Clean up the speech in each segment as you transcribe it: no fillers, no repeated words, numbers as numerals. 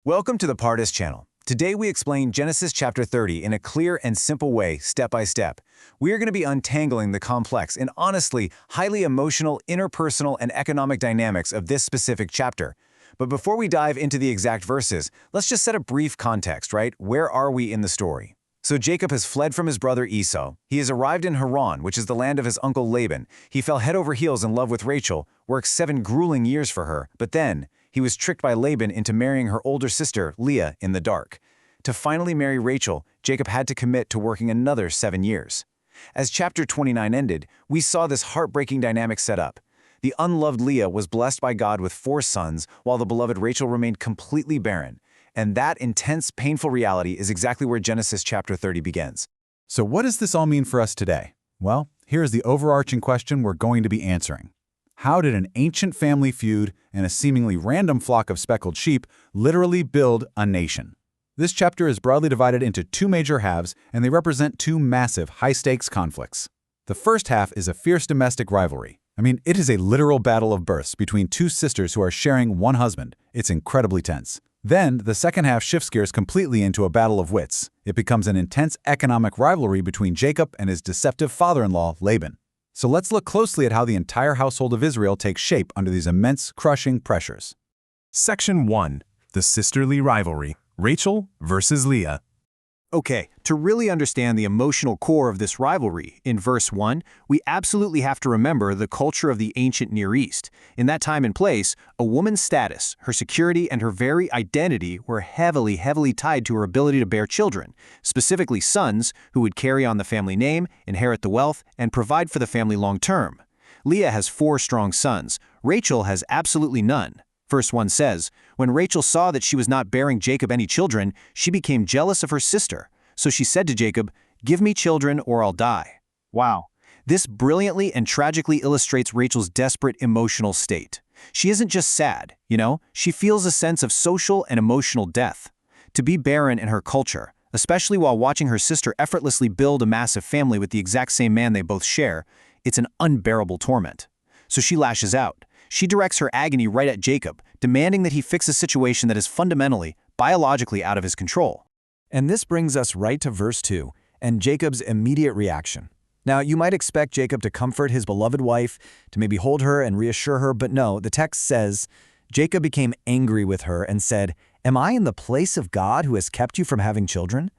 Welcome to the Partis channel. Today we explain Genesis chapter 30 in a clear and simple way, step by step. We are going to be untangling the complex and honestly, highly emotional, interpersonal, and economic dynamics of this specific chapter. But before we dive into the exact verses, let's just set a brief context, right? Where are we in the story? So Jacob has fled from his brother Esau. He has arrived in Haran, which is the land of his uncle Laban. He fell head over heels in love with Rachel, worked 7 grueling years for her, but then he was tricked by Laban into marrying her older sister, Leah, in the dark. To finally marry Rachel, Jacob had to commit to working another 7 years. As chapter 29 ended, we saw this heartbreaking dynamic set up. The unloved Leah was blessed by God with 4 sons, while the beloved Rachel remained completely barren. And that intense, painful reality is exactly where Genesis chapter 30 begins. So what does this all mean for us today? Well, here's the overarching question we're going to be answering. How did an ancient family feud and a seemingly random flock of speckled sheep literally build a nation? This chapter is broadly divided into 2 major halves, and they represent 2 massive, high-stakes conflicts. The first half is a fierce domestic rivalry. It is a literal battle of births between 2 sisters who are sharing one husband. It's incredibly tense. Then, the second half shifts gears completely into a battle of wits. It becomes an intense economic rivalry between Jacob and his deceptive father-in-law, Laban. So let's look closely at how the entire household of Israel takes shape under these immense, crushing pressures. Section 1. The Sisterly Rivalry. Rachel versus Leah. Okay, to really understand the emotional core of this rivalry, in verse 1, we absolutely have to remember the culture of the ancient Near East. In that time and place, a woman's status, her security, and her very identity were heavily tied to her ability to bear children, specifically sons who would carry on the family name, inherit the wealth, and provide for the family long term. Leah has 4 strong sons. Rachel has absolutely none. Verse 1 says, "When Rachel saw that she was not bearing Jacob any children, she became jealous of her sister. So she said to Jacob, 'Give me children or I'll die.'" Wow. This brilliantly and tragically illustrates Rachel's desperate emotional state. She isn't just sad, she feels a sense of social and emotional death. To be barren in her culture, especially while watching her sister effortlessly build a massive family with the exact same man they both share, it's an unbearable torment. So she lashes out. She directs her agony right at Jacob, demanding that he fix a situation that is fundamentally, biologically out of his control. And this brings us right to verse 2, and Jacob's immediate reaction. Now, you might expect Jacob to comfort his beloved wife, to maybe hold her and reassure her, but no, the text says, Jacob became angry with her and said, "Am I in the place of God who has kept you from having children?"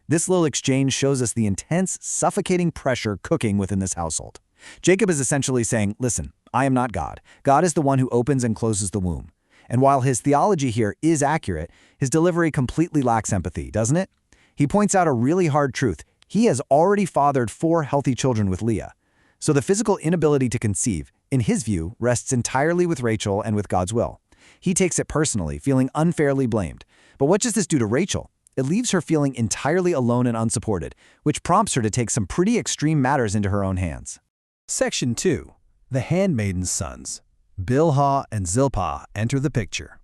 This little exchange shows us the intense, suffocating pressure cooking within this household. Jacob is essentially saying, listen, I am not God. God is the one who opens and closes the womb. And while his theology here is accurate, his delivery completely lacks empathy, doesn't it? He points out a really hard truth. He has already fathered 4 healthy children with Leah. So the physical inability to conceive, in his view, rests entirely with Rachel and with God's will. He takes it personally, feeling unfairly blamed. But what does this do to Rachel? It leaves her feeling entirely alone and unsupported, which prompts her to take some pretty extreme matters into her own hands. Section 2. The handmaid's sons. Bilhah and Zilpah enter the picture.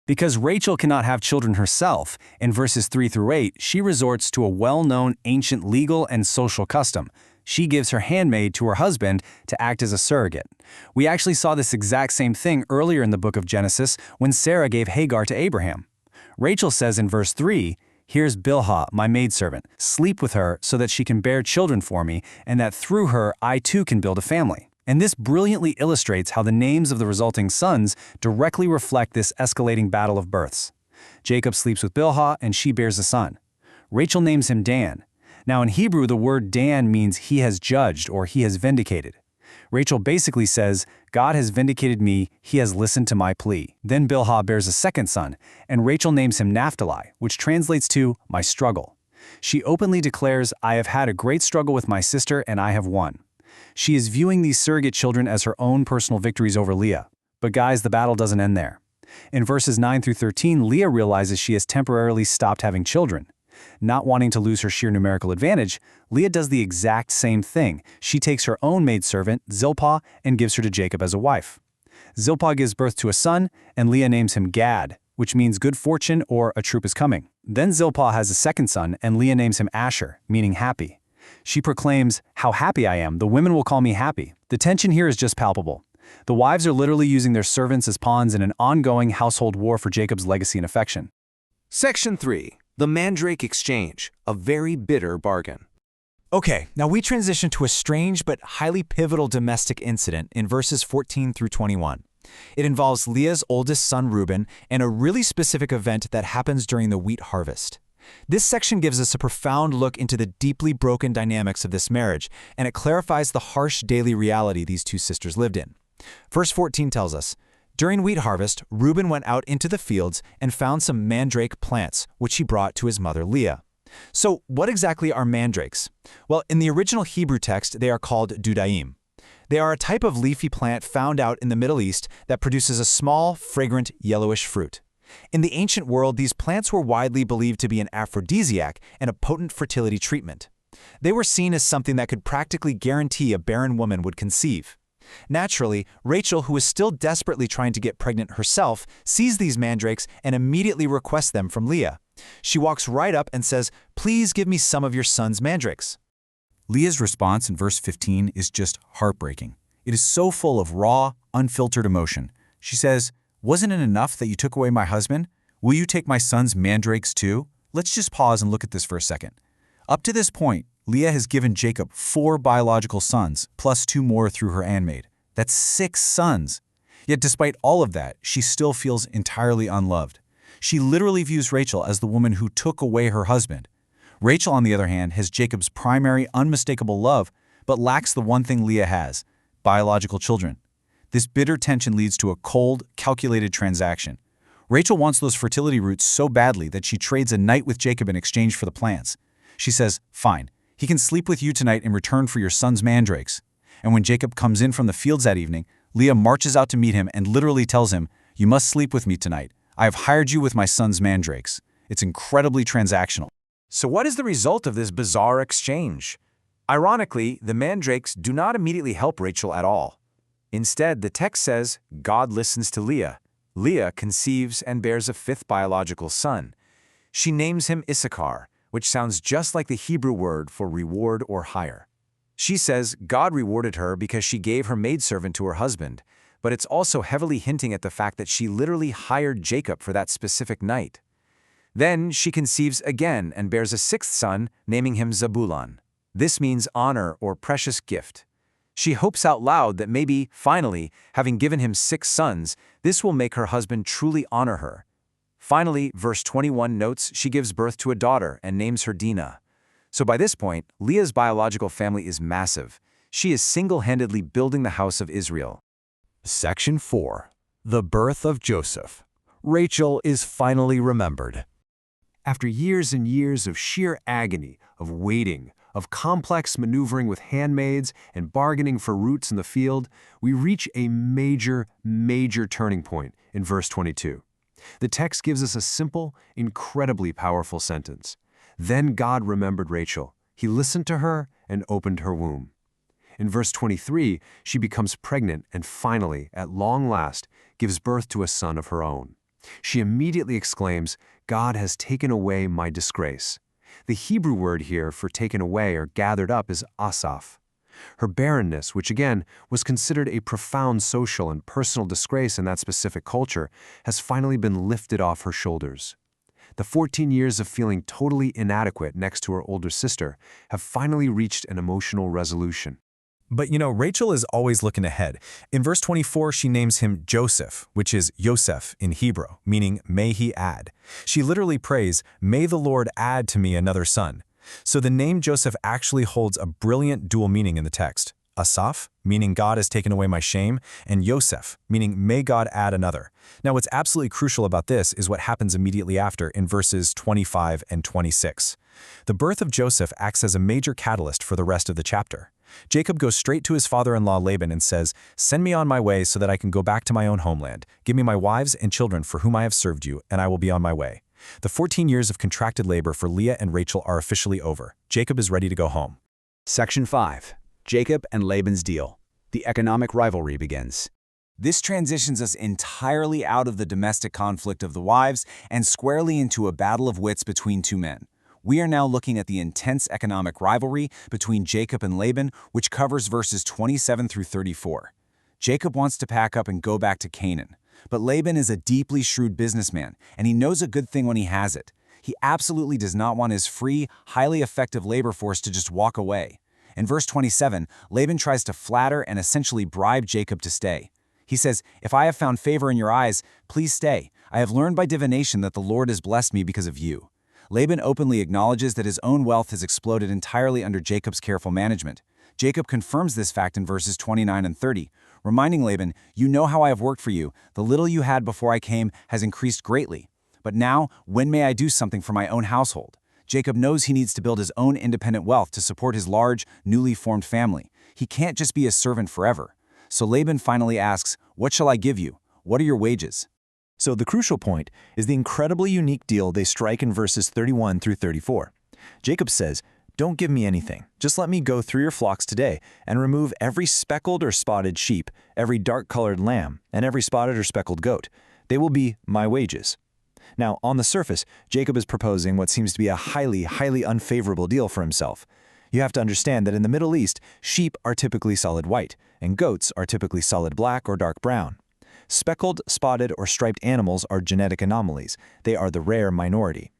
Because Rachel cannot have children herself, in verses 3 through 8, she resorts to a well-known ancient legal and social custom. She gives her handmaid to her husband to act as a surrogate. We actually saw this exact same thing earlier in the book of Genesis when Sarah gave Hagar to Abraham. Rachel says in verse 3, "Here's Bilhah, my maidservant. Sleep with her so that she can bear children for me, and that through her I too can build a family." And this brilliantly illustrates how the names of the resulting sons directly reflect this escalating battle of births. Jacob sleeps with Bilhah, and she bears a son. Rachel names him Dan. Now in Hebrew, the word Dan means he has judged or he has vindicated. Rachel basically says, God has vindicated me, he has listened to my plea. Then Bilhah bears a second son, and Rachel names him Naphtali, which translates to my struggle. She openly declares, I have had a great struggle with my sister and I have won. She is viewing these surrogate children as her own personal victories over Leah. But guys, the battle doesn't end there. In verses 9 through 13, Leah realizes she has temporarily stopped having children. Not wanting to lose her sheer numerical advantage, Leah does the exact same thing. She takes her own maidservant, Zilpah, and gives her to Jacob as a wife. Zilpah gives birth to a son, and Leah names him Gad, which means good fortune or a troop is coming. Then Zilpah has a second son, and Leah names him Asher, meaning happy. She proclaims, "How happy I am, the women will call me happy." The tension here is just palpable. The wives are literally using their servants as pawns in an ongoing household war for Jacob's legacy and affection. Section 3. The Mandrake Exchange, a very bitter bargain. Okay, now we transition to a strange but highly pivotal domestic incident in verses 14 through 21. It involves Leah's oldest son Reuben and a really specific event that happens during the wheat harvest. This section gives us a profound look into the deeply broken dynamics of this marriage, and it clarifies the harsh daily reality these two sisters lived in. Verse 14 tells us, "During wheat harvest, Reuben went out into the fields and found some mandrake plants, which he brought to his mother Leah." So, what exactly are mandrakes? Well, in the original Hebrew text, they are called dudaim. They are a type of leafy plant found out in the Middle East that produces a small, fragrant, yellowish fruit. In the ancient world, these plants were widely believed to be an aphrodisiac and a potent fertility treatment. They were seen as something that could practically guarantee a barren woman would conceive. Naturally, Rachel, who is still desperately trying to get pregnant herself, sees these mandrakes and immediately requests them from Leah. She walks right up and says, "Please give me some of your son's mandrakes." Leah's response in verse 15 is just heartbreaking. It is so full of raw, unfiltered emotion. She says, "Wasn't it enough that you took away my husband? Will you take my son's mandrakes too?" Let's just pause and look at this for a second. Up to this point, Leah has given Jacob 4 biological sons, plus 2 more through her handmaid. That's 6 sons. Yet despite all of that, she still feels entirely unloved. She literally views Rachel as the woman who took away her husband. Rachel, on the other hand, has Jacob's primary, unmistakable love, but lacks the one thing Leah has: biological children. This bitter tension leads to a cold, calculated transaction. Rachel wants those fertility roots so badly that she trades a night with Jacob in exchange for the plants. She says, "Fine, he can sleep with you tonight in return for your son's mandrakes." And when Jacob comes in from the fields that evening, Leah marches out to meet him and literally tells him, "You must sleep with me tonight. I have hired you with my son's mandrakes." It's incredibly transactional. So what is the result of this bizarre exchange? Ironically, the mandrakes do not immediately help Rachel at all. Instead, the text says, God listens to Leah. Leah conceives and bears a 5th biological son. She names him Issachar, which sounds just like the Hebrew word for reward or hire. She says God rewarded her because she gave her maidservant to her husband, but it's also heavily hinting at the fact that she literally hired Jacob for that specific night. Then she conceives again and bears a 6th son, naming him Zebulun. This means honor or precious gift. She hopes out loud that maybe, finally, having given him 6 sons, this will make her husband truly honor her. Finally, verse 21 notes she gives birth to a daughter and names her Dinah. So by this point, Leah's biological family is massive. She is single-handedly building the house of Israel. Section 4. The birth of Joseph. Rachel is finally remembered. After years and years of sheer agony, of waiting, of complex maneuvering with handmaids and bargaining for roots in the field, we reach a major turning point in verse 22. The text gives us a simple, incredibly powerful sentence. Then God remembered Rachel. He listened to her and opened her womb. In verse 23, she becomes pregnant and finally, at long last, gives birth to a son of her own. She immediately exclaims, "God has taken away my disgrace." The Hebrew word here for taken away or gathered up is asaph. Her barrenness, which again was considered a profound social and personal disgrace in that specific culture, has finally been lifted off her shoulders. The 14 years of feeling totally inadequate next to her older sister have finally reached an emotional resolution. But Rachel is always looking ahead. In verse 24, she names him Joseph, which is Yosef in Hebrew, meaning may he add. She literally prays, "May the Lord add to me another son." So the name Joseph actually holds a brilliant dual meaning in the text. Asaph, meaning God has taken away my shame, and Yosef, meaning may God add another. Now what's absolutely crucial about this is what happens immediately after in verses 25 and 26. The birth of Joseph acts as a major catalyst for the rest of the chapter. Jacob goes straight to his father-in-law Laban and says, "Send me on my way so that I can go back to my own homeland. Give me my wives and children for whom I have served you, and I will be on my way." The 14 years of contracted labor for Leah and Rachel are officially over. Jacob is ready to go home. Section 5. Jacob and Laban's deal. The economic rivalry begins. This transitions us entirely out of the domestic conflict of the wives and squarely into a battle of wits between two men. We are now looking at the intense economic rivalry between Jacob and Laban, which covers verses 27 through 34. Jacob wants to pack up and go back to Canaan. But Laban is a deeply shrewd businessman, and he knows a good thing when he has it. He absolutely does not want his free, highly effective labor force to just walk away. In verse 27, Laban tries to flatter and essentially bribe Jacob to stay. He says, "If I have found favor in your eyes, please stay. I have learned by divination that the Lord has blessed me because of you." Laban openly acknowledges that his own wealth has exploded entirely under Jacob's careful management. Jacob confirms this fact in verses 29 and 30, reminding Laban, "You know how I have worked for you. The little you had before I came has increased greatly. But now, when may I do something for my own household?" Jacob knows he needs to build his own independent wealth to support his large, newly formed family. He can't just be a servant forever. So Laban finally asks, "What shall I give you? What are your wages?" So the crucial point is the incredibly unique deal they strike in verses 31 through 34. Jacob says, "Don't give me anything. Just let me go through your flocks today and remove every speckled or spotted sheep, every dark-colored lamb, and every spotted or speckled goat. They will be my wages." Now, on the surface, Jacob is proposing what seems to be a highly unfavorable deal for himself. You have to understand that in the Middle East, sheep are typically solid white, and goats are typically solid black or dark brown. Speckled, spotted, or striped animals are genetic anomalies. They are the rare minority.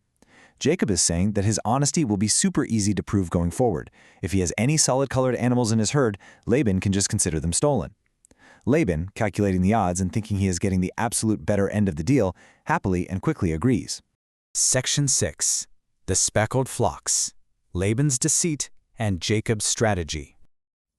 Jacob is saying that his honesty will be super easy to prove going forward. If he has any solid-colored animals in his herd, Laban can just consider them stolen. Laban, calculating the odds and thinking he is getting the absolute better end of the deal, happily and quickly agrees. Section 6. The Speckled Flocks. Laban's Deceit and Jacob's Strategy.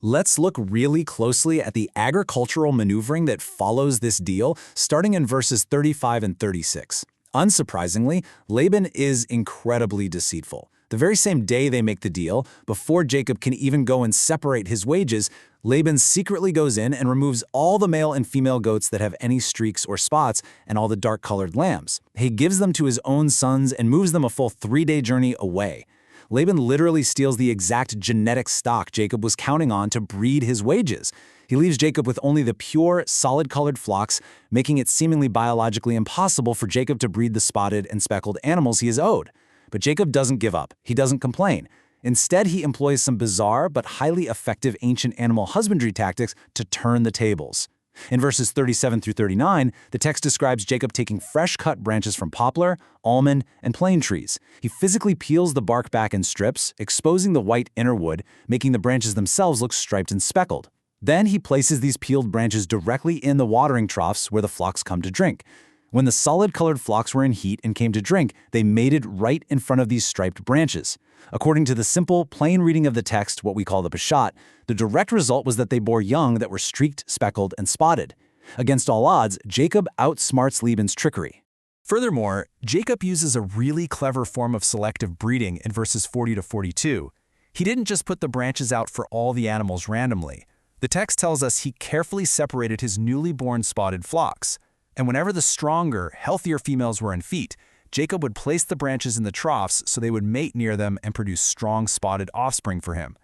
Let's look really closely at the agricultural maneuvering that follows this deal, starting in verses 35 and 36. Unsurprisingly, Laban is incredibly deceitful. The very same day they make the deal, before Jacob can even go and separate his wages, Laban secretly goes in and removes all the male and female goats that have any streaks or spots and all the dark-colored lambs. He gives them to his own sons and moves them a full 3-day journey away. Laban literally steals the exact genetic stock Jacob was counting on to breed his wages. He leaves Jacob with only the pure, solid-colored flocks, making it seemingly biologically impossible for Jacob to breed the spotted and speckled animals he is owed. But Jacob doesn't give up. He doesn't complain. Instead, he employs some bizarre but highly effective ancient animal husbandry tactics to turn the tables. In verses 37 through 39, the text describes Jacob taking fresh-cut branches from poplar, almond, and plane trees. He physically peels the bark back in strips, exposing the white inner wood, making the branches themselves look striped and speckled. Then he places these peeled branches directly in the watering troughs where the flocks come to drink. When the solid-colored flocks were in heat and came to drink, they mated right in front of these striped branches. According to the simple, plain reading of the text, what we call the pashhat, the direct result was that they bore young that were streaked, speckled, and spotted. Against all odds, Jacob outsmarts Laban's trickery. Furthermore, Jacob uses a really clever form of selective breeding in verses 40 to 42. He didn't just put the branches out for all the animals randomly. The text tells us he carefully separated his newly born spotted flocks. And whenever the stronger, healthier females were in feet, Jacob would place the branches in the troughs so they would mate near them and produce strong spotted offspring for him.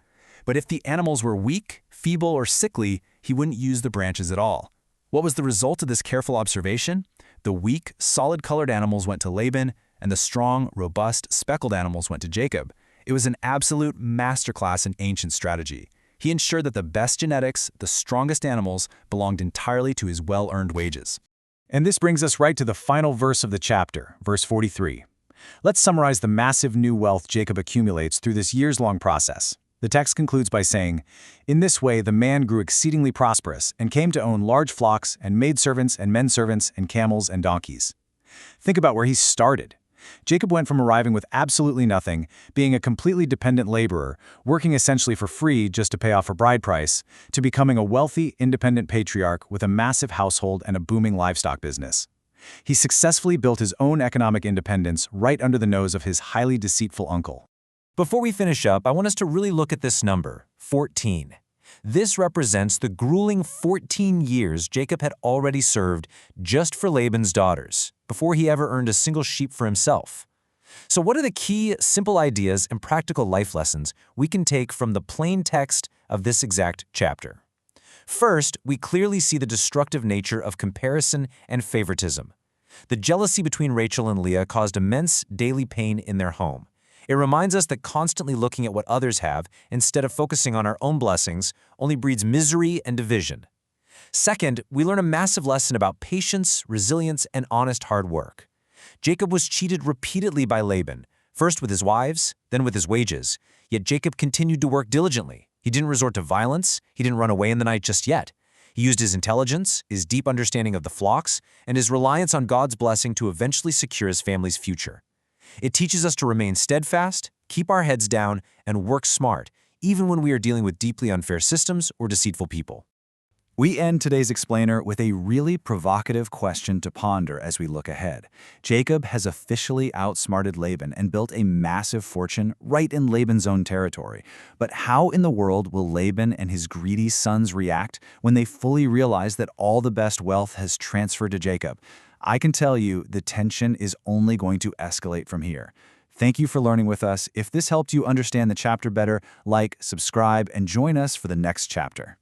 But if the animals were weak, feeble, or sickly, he wouldn't use the branches at all. What was the result of this careful observation? The weak, solid-colored animals went to Laban, and the strong, robust, speckled animals went to Jacob. It was an absolute masterclass in ancient strategy. He ensured that the best genetics, the strongest animals, belonged entirely to his well-earned wages. And this brings us right to the final verse of the chapter, verse 43. Let's summarize the massive new wealth Jacob accumulates through this years-long process. The text concludes by saying, "In this way the man grew exceedingly prosperous and came to own large flocks and maidservants and menservants and camels and donkeys." Think about where he started. Jacob went from arriving with absolutely nothing, being a completely dependent laborer, working essentially for free just to pay off a bride price, to becoming a wealthy, independent patriarch with a massive household and a booming livestock business. He successfully built his own economic independence right under the nose of his highly deceitful uncle. Before we finish up, I want us to really look at this number, 14. This represents the grueling 14 years Jacob had already served just for Laban's daughters, before he ever earned a single sheep for himself. So what are the key, simple ideas and practical life lessons we can take from the plain text of this exact chapter? First, we clearly see the destructive nature of comparison and favoritism. The jealousy between Rachel and Leah caused immense daily pain in their home. It reminds us that constantly looking at what others have instead of focusing on our own blessings only breeds misery and division. Second, we learn a massive lesson about patience, resilience, and honest hard work. Jacob was cheated repeatedly by Laban, first with his wives, then with his wages. Yet Jacob continued to work diligently. He didn't resort to violence. He didn't run away in the night just yet. He used his intelligence, his deep understanding of the flocks, and his reliance on God's blessing to eventually secure his family's future. It teaches us to remain steadfast, keep our heads down, and work smart, even when we are dealing with deeply unfair systems or deceitful people. We end today's explainer with a really provocative question to ponder as we look ahead. Jacob has officially outsmarted Laban and built a massive fortune right in Laban's own territory. But how in the world will Laban and his greedy sons react when they fully realize that all the best wealth has transferred to Jacob? I can tell you the tension is only going to escalate from here. Thank you for learning with us. If this helped you understand the chapter better, like, subscribe, and join us for the next chapter.